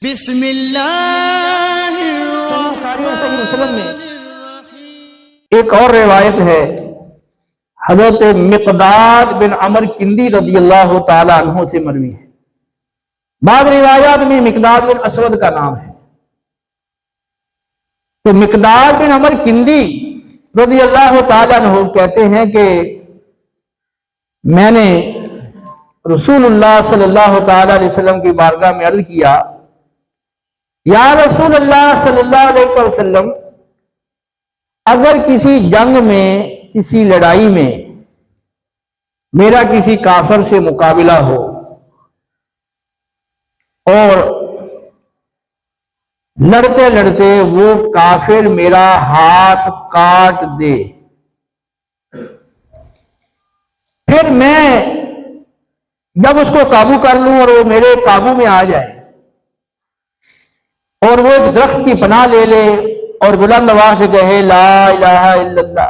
बिस्मिल्लाहिर्रहमानिर्रहीम में एक और रिवायत है, हजरत मिकदाद बिन अमर किंदी रदियल्लाहु ताला अन्हु से मरवी है। बाद रिवायात में मिकदाद बिन असवद का नाम है। तो मिकदाद बिन अमर किंदी रदियल्लाहु ताला अन्हु कहते हैं कि मैंने रसूलुल्लाह सल्लल्लाहु ताला अलैहि वसल्लम की बारगाह में अर्ज किया, या रसूलुल्लाह सल्लल्लाहु अलैहि वसल्लम, अगर किसी जंग में, किसी लड़ाई में मेरा किसी काफिर से मुकाबला हो और लड़ते लड़ते वो काफिर मेरा हाथ काट दे, फिर मैं जब उसको काबू कर लूं और वो मेरे काबू में आ जाए और वो एक दरख्त की पनाह ले ले और बुलंद आवाज से कहे ला इलाहा इल्लल्लाह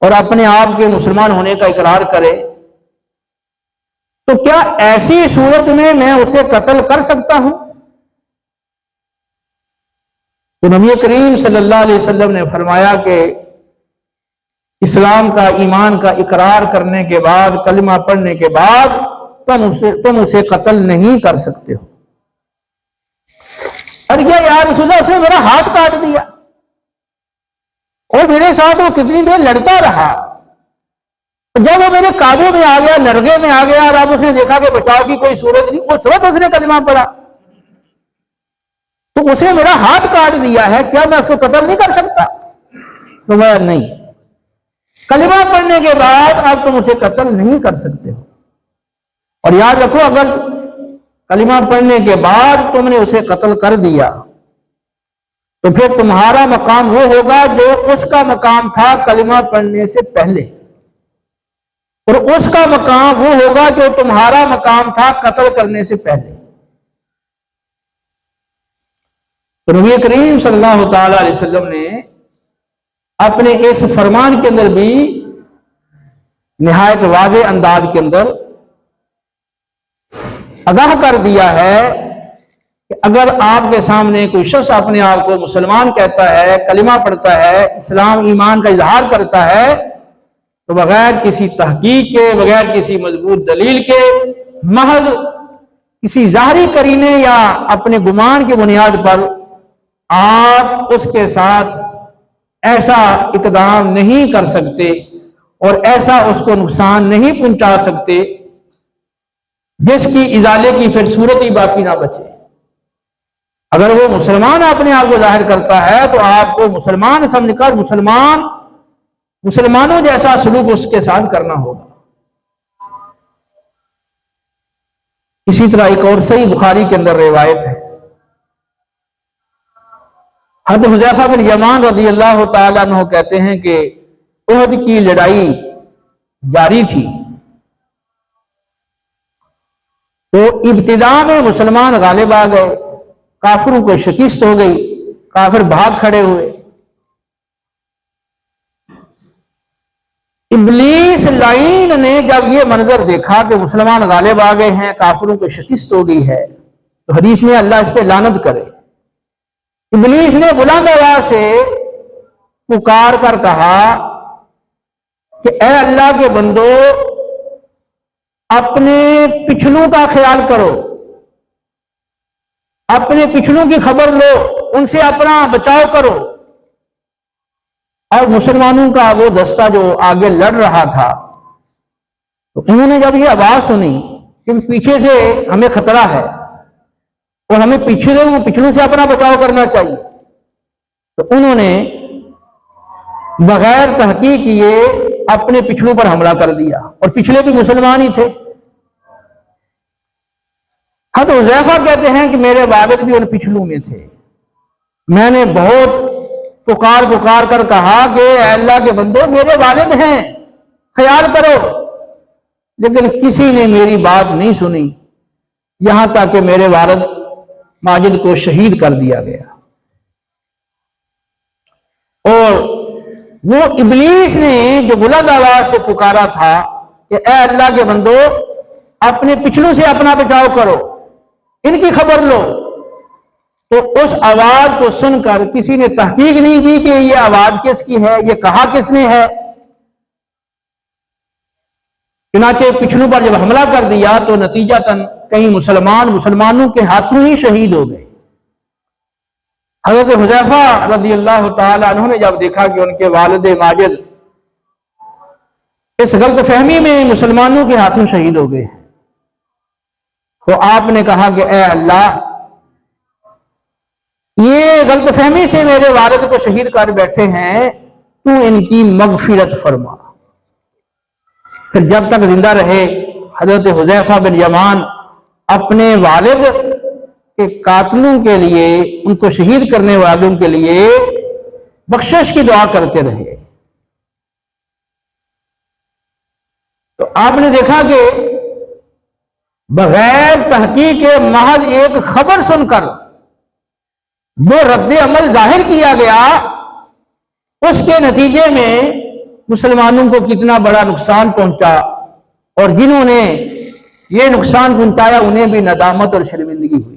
और अपने आप के मुसलमान होने का इकरार करे, तो क्या ऐसी सूरत में मैं उसे कत्ल कर सकता हूं? तो नबी करीम सल्लल्लाहु अलैहि वसल्लम ने फरमाया कि इस्लाम का, ईमान का इकरार करने के बाद, कलिमा पढ़ने के बाद तुम उसे कत्ल नहीं कर सकते हो। और क्या यार रसूलुल्लाह, उसने मेरा हाथ काट दिया और मेरे साथ वो कितनी देर लड़ता रहा, जब वो मेरे काबू में आ गया, नरगे में आ गया और अब उसने देखा कि बचाव की कोई सूरत नहीं, उस वक्त उसने कलिमा पढ़ा, तो उसे मेरा हाथ काट दिया है, क्या मैं उसको कत्ल नहीं कर सकता? तो वह नहीं, कलिमा पढ़ने के बाद अब तुम उसे कत्ल नहीं कर सकते हो। और याद रखो, अगर कलिमा पढ़ने के बाद तुमने उसे कत्ल कर दिया तो फिर तुम्हारा मकाम वो होगा जो उसका मकाम था कलिमा पढ़ने से पहले, और उसका मकाम वो होगा जो तुम्हारा मकाम था कत्ल करने से पहले। तो नबी करीम सल्लल्लाहु ताला अलैहि वसल्लम ने अपने इस फरमान के अंदर भी निहायत वाज़े अंदाज के अंदर आगाह कर दिया है कि अगर आपके सामने कोई शख्स अपने आप को मुसलमान कहता है, कलिमा पढ़ता है, इस्लाम ईमान का इजहार करता है, तो बगैर किसी तहकीक के, बगैर किसी मजबूत दलील के, महज किसी ज़ाहिरी करीने या अपने गुमान की बुनियाद पर आप उसके साथ ऐसा इक़दाम नहीं कर सकते और ऐसा उसको नुकसान नहीं पहुंचा सकते जिसकी इजाले की फिर सूरत ही बाकी ना बचे। अगर वो मुसलमान अपने आप को जाहिर करता है तो आपको मुसलमान समझकर मुसलमानों जैसा सलूक उसके साथ करना होगा। इसी तरह एक और सही बुखारी के अंदर रिवायत है, हज़रत हुज़ैफा बिन यमान रज़ियल्लाहु ताला अन्हु कहते हैं कि उहद की लड़ाई जारी थी, तो इब्तिदा में मुसलमान गालिब आ गए, काफिरों को शिकस्त हो गई, काफिर भाग खड़े हुए। इब्लीस लाइन ने जब ये मंजर देखा कि मुसलमान गालिब आ गए हैं, काफिरों को शिकस्त हो गई है, तो हदीस में अल्लाह इस पे लानत करे, इब्लीस ने बुलंद आवाज से पुकार कर कहा कि ए अल्लाह के बंदो, अपने पिछलों का ख्याल करो, अपने पिछलों की खबर लो, उनसे अपना बचाव करो। और मुसलमानों का वो दस्ता जो आगे लड़ रहा था, तो उन्होंने जब ये आवाज सुनी कि पीछे से हमें खतरा है और हमें पिछलों से अपना बचाव करना चाहिए, तो उन्होंने बगैर तहकीक किए अपने पिछलों पर हमला कर दिया, और पिछले भी मुसलमान ही थे। हज़रत हुज़ैफा कहते हैं कि मेरे वालिद भी उन पिछलों में थे। मैंने बहुत पुकार कर कहा कि अल्लाह के बंदो, मेरे वालिद हैं, ख्याल करो, लेकिन किसी ने मेरी बात नहीं सुनी, यहां तक कि मेरे वालिद माजिद को शहीद कर दिया गया। और वो इब्लीस ने जो बुलंद आवाज से पुकारा था कि ए अल्लाह के बंदो, अपने पिछलों से अपना बचाव करो, इनकी खबर लो। तो उस आवाज को सुनकर किसी ने तहकीक नहीं की कि ये आवाज किसकी है, ये कहा किसने है। चुनाचे पिछड़ों पर जब हमला कर दिया तो नतीजतन कई मुसलमानों के हाथों ही शहीद हो गए। हज़रत हुज़ैफा रज़ियल्लाहु ताला अन्हु ने जब देखा कि उनके वालिद माजिद इस गलतफहमी में मुसलमानों के हाथों शहीद हो गए, तो आपने कहा कि ए अल्लाह, ये गलतफहमी से मेरे वालिद को शहीद कर बैठे हैं, तू इनकी मगफिरत फरमा। फिर जब तक जिंदा रहे हजरत हुज़ैफा बिन यमान अपने वालिद के कातलों के लिए, उनको शहीद करने वालों के लिए बख्शिश की दुआ करते रहे। तो आपने देखा कि बगैर तहकीक के महज एक खबर सुनकर वो रद्द अमल जाहिर किया गया, उसके नतीजे में मुसलमानों को कितना बड़ा नुकसान पहुंचा, और जिन्होंने ये नुकसान पहुंचाया उन्हें भी नदामत और शर्मिंदगी हुई।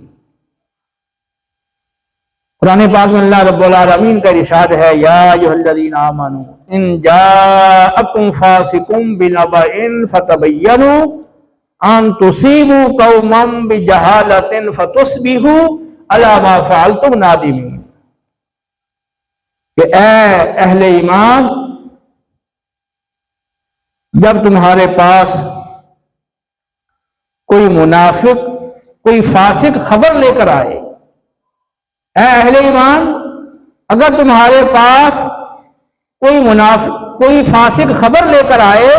कुरान पाक में अल्लाह रब्बुल आलमीन का इरशाद है, या अय्युहल्लज़ीना आमनू इन जाअकुम फासिकुम बिनबइन फतबय्यनु अन तुसीबू कौमम बिजहालतिन फतुस्बिहू अला मा फअलतुम नादिमीन। कि ऐ अहले ईमान, जब तुम्हारे पास कोई मुनाफिक, कोई फासिक खबर लेकर आए, ऐ अहले ईमान, अगर तुम्हारे पास कोई फासिक खबर लेकर आए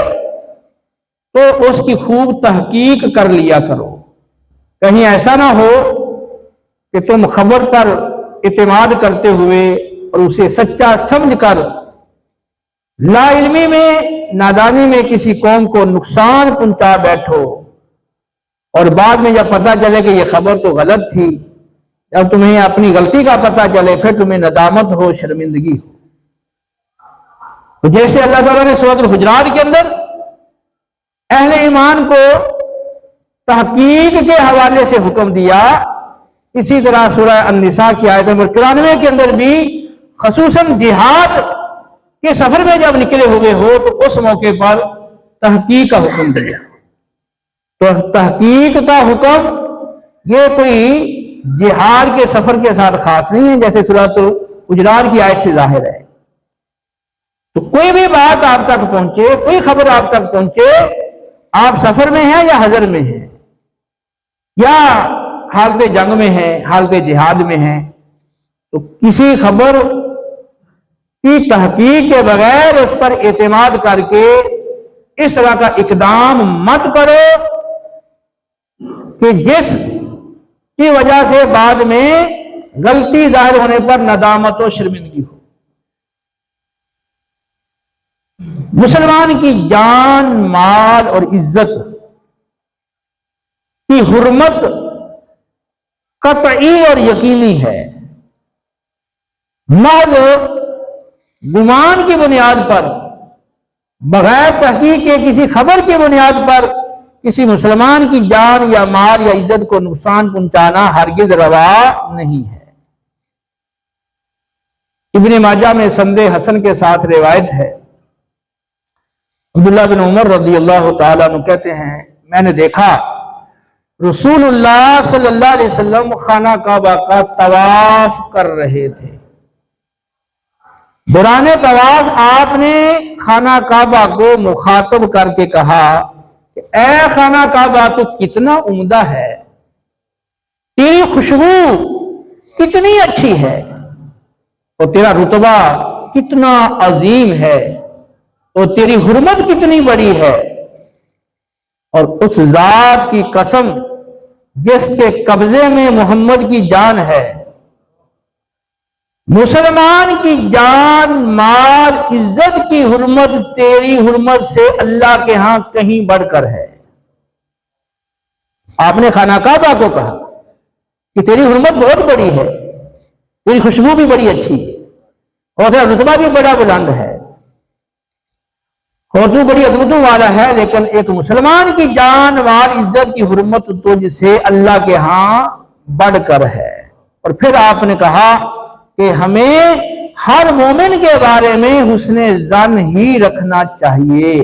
तो उसकी खूब तहकीक कर लिया करो। कहीं ऐसा ना हो कि तुम खबर पर इत्मीनान करते हुए और उसे सच्चा समझकर लाइल्मी में, नादानी में किसी कौम को नुकसान पहुंचा बैठो, और बाद में जब पता चले कि यह खबर तो गलत थी, जब तुम्हें अपनी गलती का पता चले, फिर तुम्हें नदामत हो, शर्मिंदगी हो। तो जैसे अल्लाह ताला ने सूरह हुजरात के अंदर अहले ईमान को तहकीक के हवाले से हुक्म दिया, इसी तरह सूरह अन-निसा की आयत नंबर 94 के अंदर भी खसूसन जिहाद के सफर में जब निकले हुए हो तो उस मौके पर तहकीक का हुक्म दिया। तो तहकीक का हुक्म ये कोई जिहाद के सफर के साथ खास नहीं है, जैसे सूरह हुजरात की आयत से जाहिर है। तो कोई भी बात आप तक पहुंचे, कोई खबर आप तक पहुंचे, आप सफर में हैं या हजर में हैं, या हालत जंग में हैं, हालत जिहाद में हैं, तो किसी खबर की तहकीक के बगैर उस पर एतमाद करके इस तरह का इकदाम मत करो कि जिस की वजह से बाद में गलती जाहिर होने पर नदामत और शर्मिंदगी हो। मुसलमान की जान, माल और इज्जत की हुर्मत कतई और यकीनी है। महज गुमान की बुनियाद पर, बगैर तहकीक के किसी खबर की बुनियाद पर किसी मुसलमान की जान या माल या इज्जत को नुकसान पहुंचाना हरगिज रवा नहीं है। इब्ने माजा में संदे हसन के साथ रिवायत है, अब्दुल्लाह बिन उमर रज़ियल्लाहु ताला अन्हु कहते हैं, मैंने देखा रसूलुल्लाह सल्लल्लाहु अलैहि वसल्लम खाना काबा का तवाफ कर रहे थे। दौराने तवाफ आपने खाना काबा को मुखातब करके कहा, ऐ खाना काबा तो कितना उम्दा है, तेरी खुशबू कितनी अच्छी है, और तेरा रुतबा कितना अजीम है, और तेरी हुर्मत कितनी बड़ी है। और उस जात की कसम जिसके कब्जे में मोहम्मद की जान है, मुसलमान की जान, माल, इज्जत की हुर्मत तेरी हुर्मत से अल्लाह के यहां कहीं बढ़कर है। आपने खाना काबा को कहा कि तेरी हुर्मत बहुत बड़ी है, तेरी खुशबू भी बड़ी अच्छी है, और तेरा रुतबा भी बड़ा बुलंद है। हो तो बड़ी अदबतों वाला है, लेकिन एक मुसलमान की जान वाल इज्जत की हुर्मत तो जिसे अल्लाह के यहां बढ़कर है। और फिर आपने कहा कि हमें हर मोमिन के बारे में हुस्ने ज़न ही रखना चाहिए।